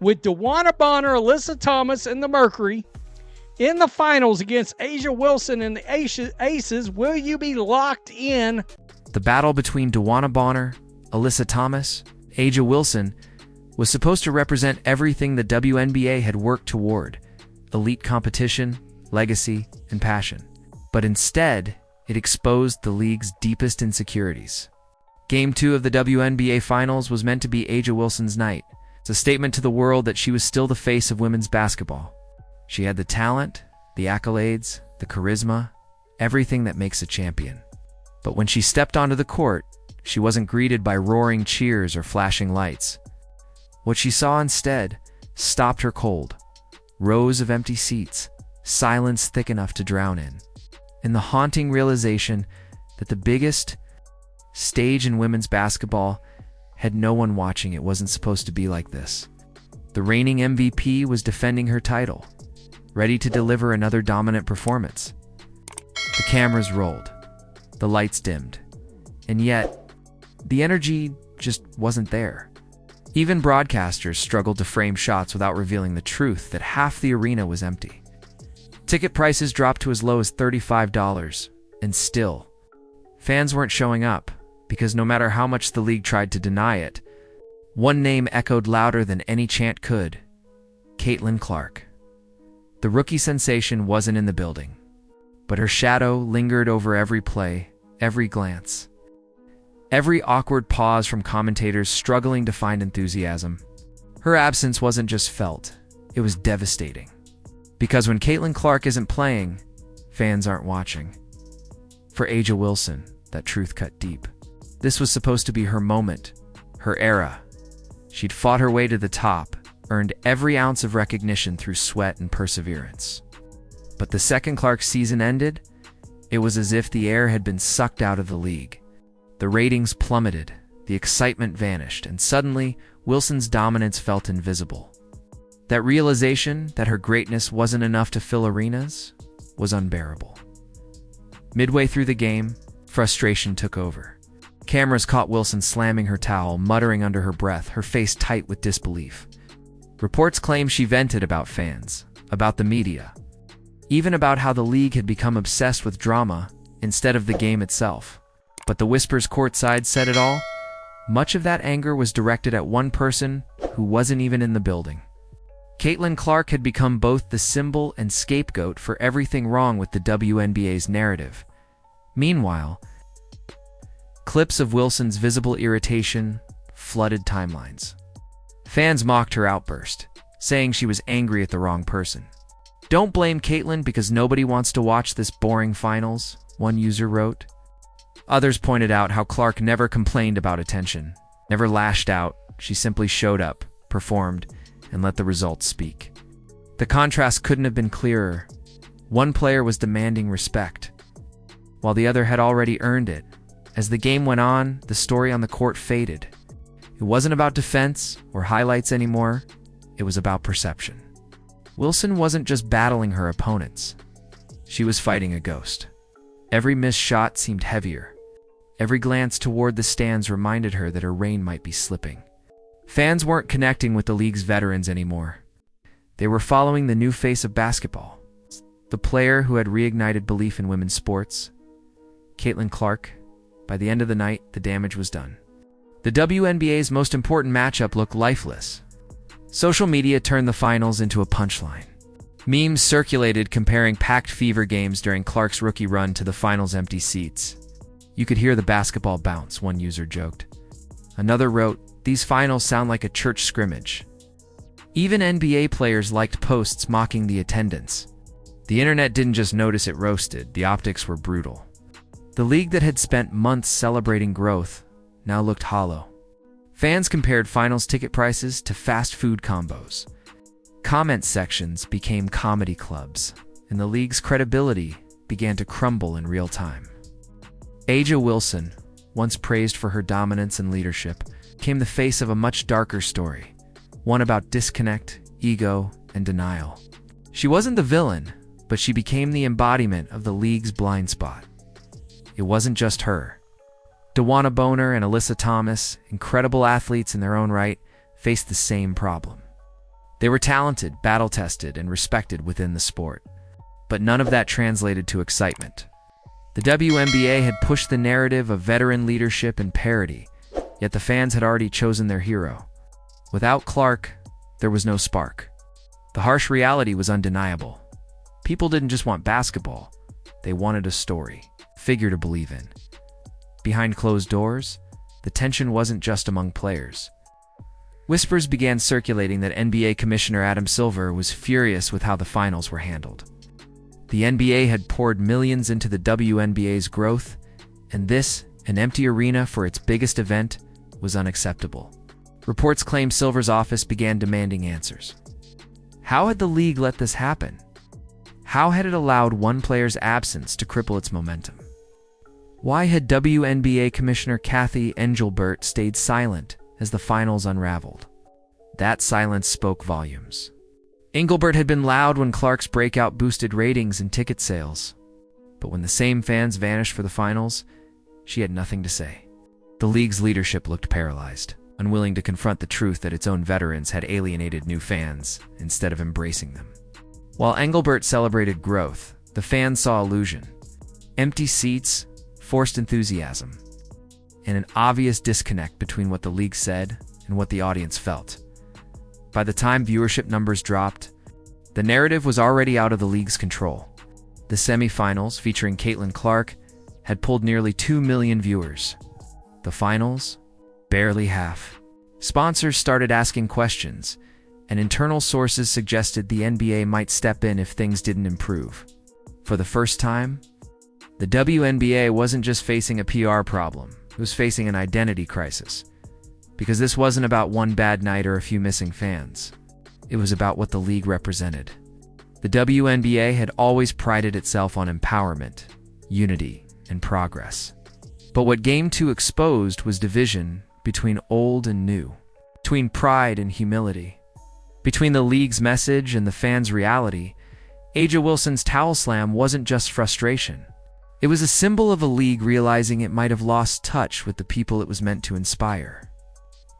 with DeWanna Bonner, Alyssa Thomas, and the Mercury in the finals against A'ja Wilson and the Aces, will you be locked in? The battle between DeWanna Bonner, Alyssa Thomas, A'ja Wilson was supposed to represent everything the WNBA had worked toward: elite competition, legacy, and passion. But instead, it exposed the league's deepest insecurities. Game 2 of the WNBA Finals was meant to be A'ja Wilson's night. It's a statement to the world that she was still the face of women's basketball. She had the talent, the accolades, the charisma, everything that makes a champion. But when she stepped onto the court, she wasn't greeted by roaring cheers or flashing lights. What she saw instead stopped her cold. Rows of empty seats, silence thick enough to drown in. And the haunting realization that the biggest stage in women's basketball had no one watching. It wasn't supposed to be like this. The reigning MVP was defending her title, ready to deliver another dominant performance. The cameras rolled, the lights dimmed, and yet the energy just wasn't there. Even broadcasters struggled to frame shots without revealing the truth that half the arena was empty. Ticket prices dropped to as low as $35, and still, fans weren't showing up, because no matter how much the league tried to deny it, one name echoed louder than any chant could: Caitlin Clark. The rookie sensation wasn't in the building, but her shadow lingered over every play, every glance, every awkward pause from commentators struggling to find enthusiasm. Her absence wasn't just felt, it was devastating. Because when Caitlin Clark isn't playing, fans aren't watching. For A'ja Wilson, that truth cut deep. This was supposed to be her moment, her era. She'd fought her way to the top, earned every ounce of recognition through sweat and perseverance. But the second Clark season ended, it was as if the air had been sucked out of the league. The ratings plummeted, the excitement vanished, and suddenly, Wilson's dominance felt invisible. That realization that her greatness wasn't enough to fill arenas was unbearable. Midway through the game, frustration took over. Cameras caught Wilson slamming her towel, muttering under her breath, her face tight with disbelief. Reports claim she vented about fans, about the media, even about how the league had become obsessed with drama instead of the game itself. But the whispers courtside said it all. Much of that anger was directed at one person who wasn't even in the building. Caitlin Clark had become both the symbol and scapegoat for everything wrong with the WNBA's narrative. Meanwhile, clips of Wilson's visible irritation flooded timelines. Fans mocked her outburst, saying she was angry at the wrong person. "Don't blame Caitlin because nobody wants to watch this boring finals," one user wrote. Others pointed out how Clark never complained about attention, never lashed out. She simply showed up, performed, and let the results speak. The contrast couldn't have been clearer. One player was demanding respect, while the other had already earned it. As the game went on, the story on the court faded. It wasn't about defense or highlights anymore. It was about perception. Wilson wasn't just battling her opponents. She was fighting a ghost. Every missed shot seemed heavier. Every glance toward the stands reminded her that her reign might be slipping. Fans weren't connecting with the league's veterans anymore. They were following the new face of basketball, the player who had reignited belief in women's sports, Caitlin Clark. By the end of the night, the damage was done. The WNBA's most important matchup looked lifeless. Social media turned the finals into a punchline. Memes circulated comparing packed fever games during Clark's rookie run to the finals' empty seats. "You could hear the basketball bounce," one user joked. Another wrote, "These finals sound like a church scrimmage." Even NBA players liked posts mocking the attendance. The internet didn't just notice it roasted, the optics were brutal. The league that had spent months celebrating growth now looked hollow. Fans compared finals ticket prices to fast food combos. Comment sections became comedy clubs, and the league's credibility began to crumble in real time. A'ja Wilson, once praised for her dominance and leadership, became the face of a much darker story, one about disconnect, ego, and denial. She wasn't the villain, but she became the embodiment of the league's blind spot. It wasn't just her. DeWanna Bonner and Alyssa Thomas, incredible athletes in their own right, faced the same problem. They were talented, battle-tested, and respected within the sport. But none of that translated to excitement. The WNBA had pushed the narrative of veteran leadership and parity, yet the fans had already chosen their hero. Without Clark, there was no spark. The harsh reality was undeniable. People didn't just want basketball, they wanted a story, a figure to believe in. Behind closed doors, the tension wasn't just among players. Whispers began circulating that NBA Commissioner Adam Silver was furious with how the finals were handled. The NBA had poured millions into the WNBA's growth, and this, an empty arena for its biggest event, was unacceptable. Reports claimed Silver's office began demanding answers. How had the league let this happen? How had it allowed one player's absence to cripple its momentum? Why had WNBA Commissioner Kathy Engelbert stayed silent as the finals unraveled? That silence spoke volumes. Engelbert had been loud when Clark's breakout boosted ratings and ticket sales. But when the same fans vanished for the finals, she had nothing to say. The league's leadership looked paralyzed, unwilling to confront the truth that its own veterans had alienated new fans instead of embracing them. While Engelbert celebrated growth, the fans saw illusion. Empty seats, forced enthusiasm, and an obvious disconnect between what the league said and what the audience felt. By the time viewership numbers dropped, the narrative was already out of the league's control. The semifinals, featuring Caitlin Clark, had pulled nearly 2 million viewers. The finals? Barely half. Sponsors started asking questions, and internal sources suggested the NBA might step in if things didn't improve. For the first time, the WNBA wasn't just facing a PR problem, it was facing an identity crisis. Because this wasn't about one bad night or a few missing fans. It was about what the league represented. The WNBA had always prided itself on empowerment, unity, and progress. But what Game 2 exposed was division between old and new, between pride and humility, between the league's message and the fans' reality. A'ja Wilson's towel slam wasn't just frustration. It was a symbol of a league realizing it might have lost touch with the people it was meant to inspire.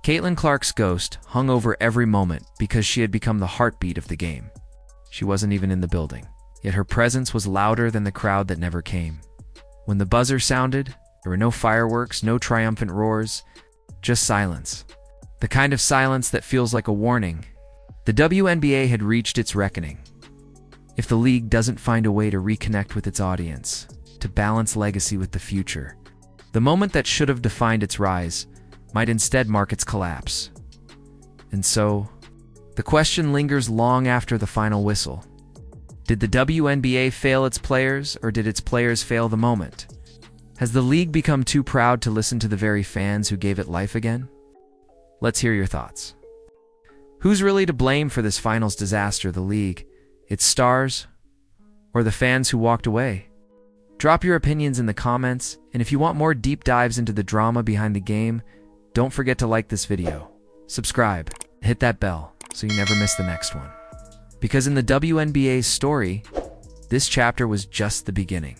Caitlin Clark's ghost hung over every moment because she had become the heartbeat of the game. She wasn't even in the building, yet her presence was louder than the crowd that never came. When the buzzer sounded, there were no fireworks, no triumphant roars, just silence. The kind of silence that feels like a warning. The WNBA had reached its reckoning. If the league doesn't find a way to reconnect with its audience, to balance legacy with the future, the moment that should have defined its rise might instead mark its collapse. And so, the question lingers long after the final whistle. Did the WNBA fail its players, or did its players fail the moment? Has the league become too proud to listen to the very fans who gave it life again? Let's hear your thoughts. Who's really to blame for this finals disaster, the league, its stars, or the fans who walked away? Drop your opinions in the comments, and if you want more deep dives into the drama behind the game, don't forget to like this video, subscribe, and hit that bell so you never miss the next one. Because in the WNBA's story, this chapter was just the beginning.